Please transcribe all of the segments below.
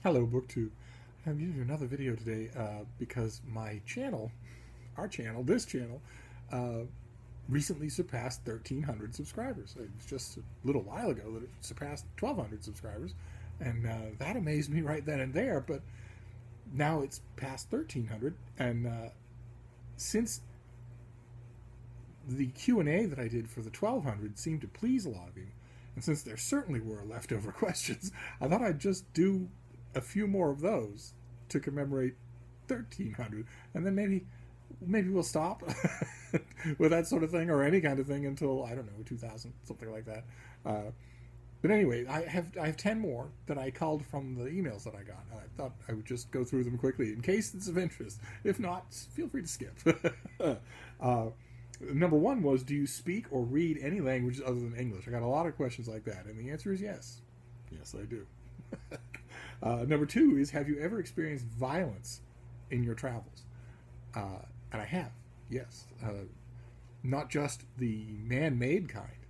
Hello, BookTube. I'm giving you another video today because my channel, this channel, uh, recently surpassed 1,300 subscribers. It was just a little while ago that it surpassed 1,200 subscribers, and that amazed me right then and there. But now it's past 1,300, and since the Q&A that I did for the 1,200 seemed to please a lot of you, and since there certainly were leftover questions, I thought I'd just do a few more of those to commemorate 1,300, and then maybe we'll stop with that sort of thing or any kind of thing until, I don't know, 2,000, something like that. But anyway, I have 10 more that I culled from the emails that I got. I thought I would just go through them quickly in case it's of interest. If not, feel free to skip. Number one was, do you speak or read any languages other than English? I got a lot of questions like that, and the answer is yes. Yes, I do. Number two is, have you ever experienced violence in your travels? And I have, yes. Not just the man-made kind,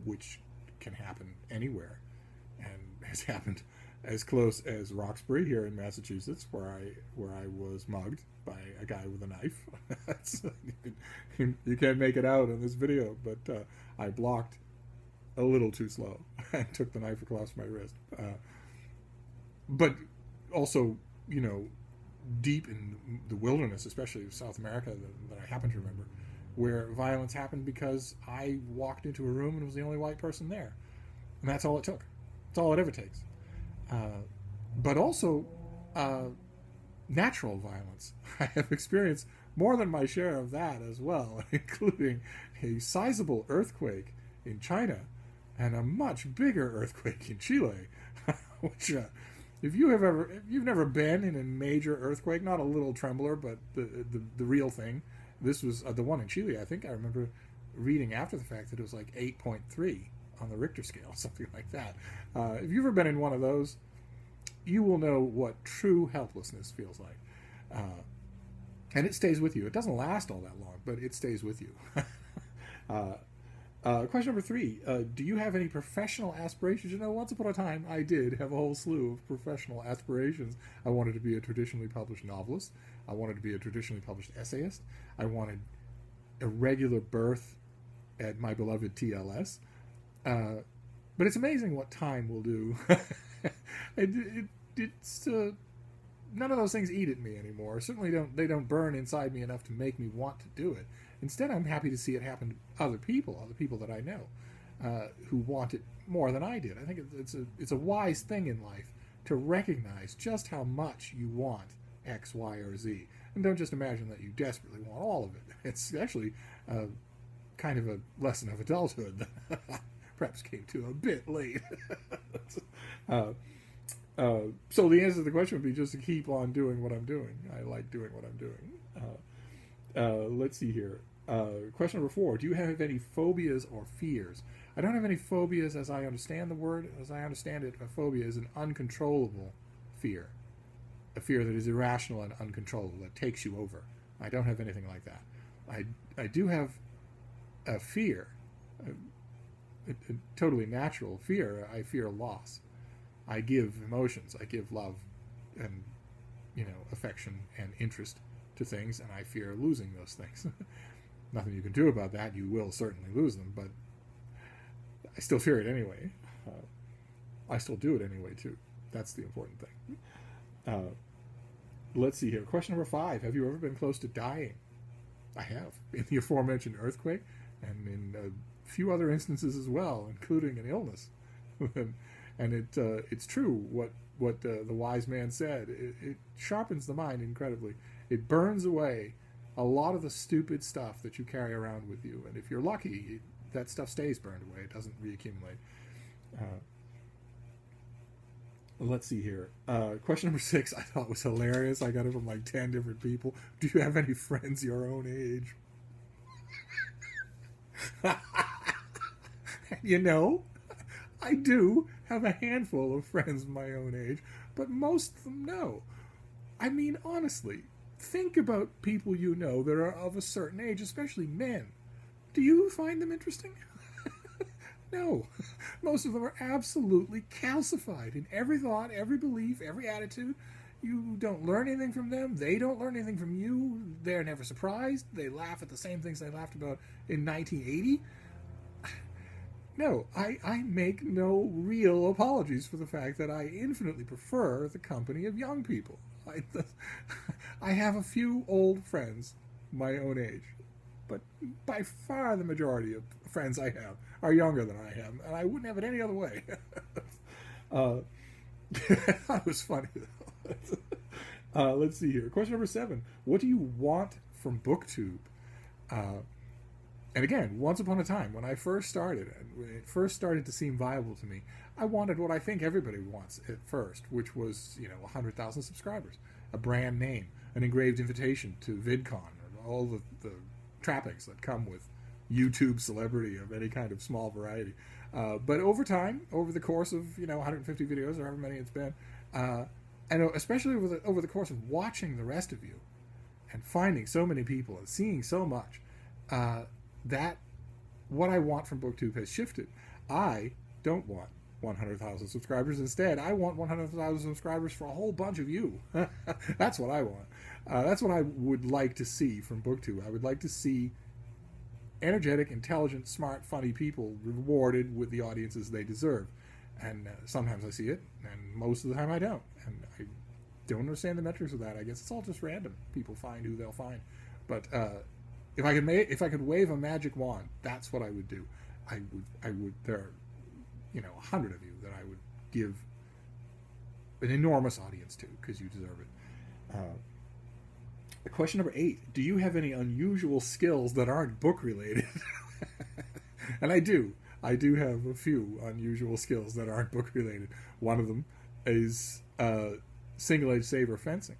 which can happen anywhere, and has happened as close as Roxbury here in Massachusetts, where I was mugged by a guy with a knife. You can't make it out in this video, but I blocked a little too slow and took the knife across my wrist. But also, deep in the wilderness, especially of South America, that I happen to remember, where violence happened because I walked into a room and was the only white person there. And that's all it took. That's all it ever takes. But also, natural violence. I have experienced more than my share of that as well, including a sizable earthquake in China and a much bigger earthquake in Chile, which... If you've never been in a major earthquake, not a little trembler, but the real thing, this was the one in Chile. I think I remember reading after the fact that it was like 8.3 on the Richter scale, something like that. If you've ever been in one of those, you will know what true helplessness feels like. And it stays with you. It doesn't last all that long, but it stays with you. Question number three, do you have any professional aspirations? Once upon a time, I did have a whole slew of professional aspirations. I wanted to be a traditionally published novelist. I wanted to be a traditionally published essayist. I wanted a regular berth at my beloved TLS. But it's amazing what time will do. It's none of those things eat at me anymore. Certainly they don't burn inside me enough to make me want to do it. Instead, I'm happy to see it happen to other people that I know, who want it more than I did. I think it's a wise thing in life to recognize just how much you want X, Y, or Z, and don't just imagine that you desperately want all of it. It's actually kind of a lesson of adulthood that perhaps came to a bit late. So the answer to the question would be just to keep on doing what I'm doing. I like doing what I'm doing. Let's see here. Question number four. Do you have any phobias or fears? I don't have any phobias as I understand the word. As I understand it, a phobia is an uncontrollable fear. A fear that is irrational and uncontrollable, that takes you over. I don't have anything like that. I do have a fear, a totally natural fear. I fear loss. I give emotions. I give love and, affection and interest to things, and I fear losing those things. Nothing you can do about that. You will certainly lose them, but I still fear it anyway. I still do it anyway, too. That's the important thing. Let's see here. Question number five. Have you ever been close to dying? I have. In the aforementioned earthquake, and in a few other instances as well, including an illness. And it's true what the wise man said. It sharpens the mind incredibly. It burns away a lot of the stupid stuff that you carry around with you. And if you're lucky, that stuff stays burned away. It doesn't reaccumulate. Let's see here. Question number six I thought was hilarious. I got it from like 10 different people. Do you have any friends your own age? I do have a handful of friends my own age, but most of them no. I mean, honestly, think about people you know that are of a certain age, especially men. Do you find them interesting? No, most of them are absolutely calcified in every thought, every belief, every attitude. You don't learn anything from them. They don't learn anything from you. They're never surprised. They laugh at the same things they laughed about in 1980. No, I make no real apologies for the fact that I infinitely prefer the company of young people. I have a few old friends my own age, but by far the majority of friends I have are younger than I am, and I wouldn't have it any other way. That was funny, though. Let's see here. Question number 7. What do you want from BookTube? And again, once upon a time, when I first started, and when it first started to seem viable to me, I wanted what I think everybody wants at first, which was, 100,000 subscribers, a brand name, an engraved invitation to VidCon, all the trappings that come with YouTube celebrity of any kind of small variety. But over time, over the course of 150 videos or however many it's been, and especially over the course of watching the rest of you and finding so many people and seeing so much, that what I want from BookTube has shifted. I don't want 100,000 subscribers. Instead, I want 100,000 subscribers for a whole bunch of you. That's what I want. That's what I would like to see from BookTube. I would like to see energetic, intelligent, smart, funny people rewarded with the audiences they deserve. And sometimes I see it, and most of the time I don't. And I don't understand the metrics of that. I guess it's all just random. People find who they'll find. But if I could wave a magic wand, that's what I would do. I would. There are 100 of you that I would give an enormous audience to because you deserve it. Question number 8. Do you have any unusual skills that aren't book related? And I do. I do have a few unusual skills that aren't book related. One of them is single-edge saber fencing.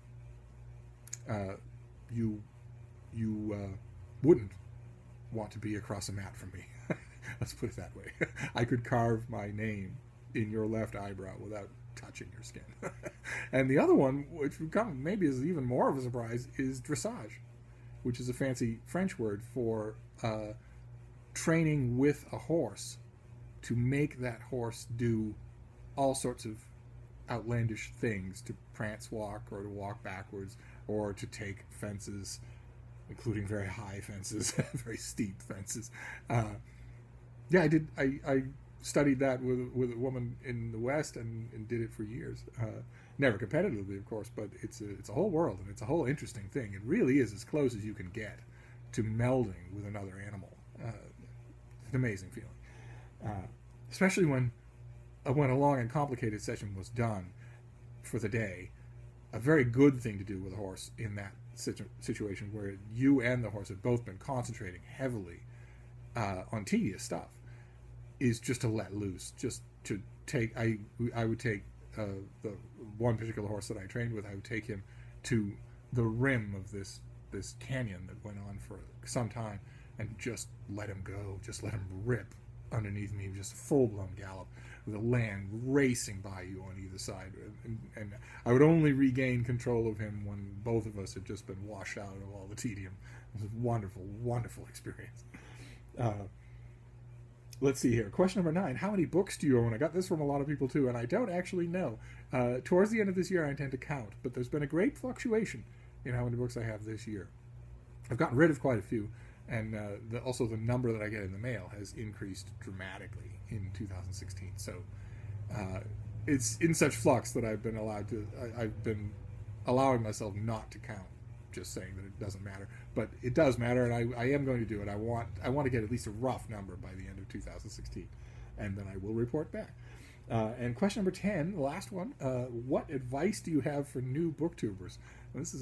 You wouldn't want to be across a mat from me. Let's put it that way. I could carve my name in your left eyebrow without touching your skin. And the other one, which would come maybe as even more of a surprise, is dressage, which is a fancy French word for training with a horse to make that horse do all sorts of outlandish things, to prance walk or to walk backwards or to take fences, including very high fences, very steep fences. Yeah, I did. I studied that with a woman in the West and did it for years. Never competitively, of course, but it's a whole world, and it's a whole interesting thing. It really is as close as you can get to melding with another animal. It's an amazing feeling, especially when a long and complicated session was done for the day. A very good thing to do with a horse in that situation where you and the horse have both been concentrating heavily on tedious stuff is just to let loose, just to take. I would take the one particular horse that I trained with. I would take him to the rim of this canyon that went on for some time, and just let him go, just let him rip underneath me, just full blown gallop, with the land racing by you on either side, and I would only regain control of him when both of us had just been washed out of all the tedium. It was a wonderful, wonderful experience. Let's see here. Question number 9. How many books do you own? I got this from a lot of people too, and I don't actually know. Towards the end of this year, I intend to count, but there's been a great fluctuation in how many books I have this year. I've gotten rid of quite a few, and also the number that I get in the mail has increased dramatically in 2016. So it's in such flux that I've been allowing myself not to count, just saying that it doesn't matter. But it does matter, and I am going to do it. I want to get at least a rough number by the end of 2016, and then I will report back. And question number 10, the last one. What advice do you have for new booktubers? Now, this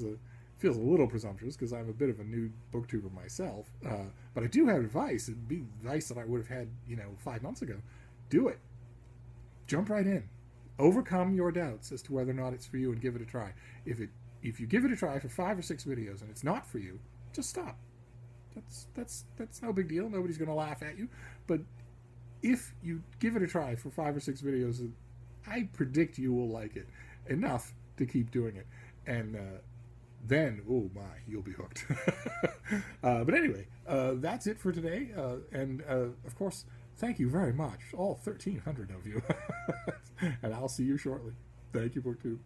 feels a little presumptuous because I'm a bit of a new booktuber myself, but I do have advice. It'd be advice that I would have had 5 months ago. Do it. Jump right in. Overcome your doubts as to whether or not it's for you, and give it a try. If you give it a try for 5 or 6 videos and it's not for you, just stop. That's no big deal. Nobody's going to laugh at you. But if you give it a try for 5 or 6 videos, I predict you will like it enough to keep doing it. And then, oh my, you'll be hooked. But anyway, that's it for today. And of course, Thank you very much, all 1,300 of you. And I'll see you shortly. Thank you, BookTube.